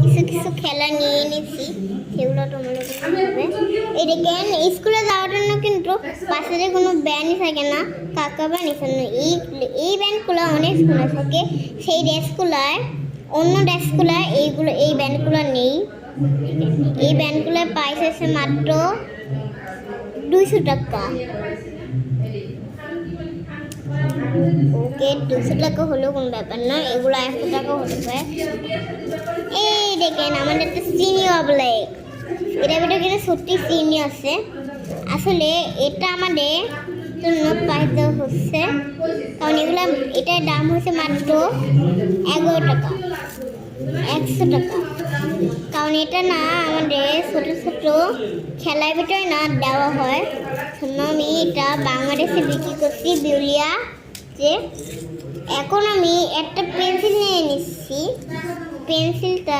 কিছু কিছু খেলা নিয়ে নিচ্ছি, সেগুলো তোমাদের হবে। এই দেখেন স্কুলে যাওয়ার জন্য কিন্তু পাশে যে কোনো ব্যান্ডই থাকে না, কাকা বা নিশানো এই ব্যান্ডগুলো অনেক স্কুল থাকে। সেই ড্রেসগুলায় অন্য ড্রেসগুলায় এই ব্যান্ডগুলো নেই। এই ব্যান্ডগুলোর প্রাইস আছে মাত্র 200 টাকা। ওকে, 200 টাকা হলেও কোনো ব্যাপার না, এগুলো 100 টাকা হতে পারে। এই দেখেন আমাদের একটা সিনিয়র বলে, এটার ভিতরে কিন্তু সত্যি সিনি আছে। আসলে এটা আমাদের জন্য পাইতে হচ্ছে, কারণ এটার দাম হচ্ছে মাত্র 11 টাকা, 100 টাকা। কারণ এটা না আমাদের ছোটো ছোটো খেলার ভিতরে না দেওয়া হয়। আমি এটা বাংলাদেশে বিক্রি করছি বিউলিয়া যে। এখন আমি একটা পেন্সিল নিয়ে নিচ্ছি, পেন্সিলটা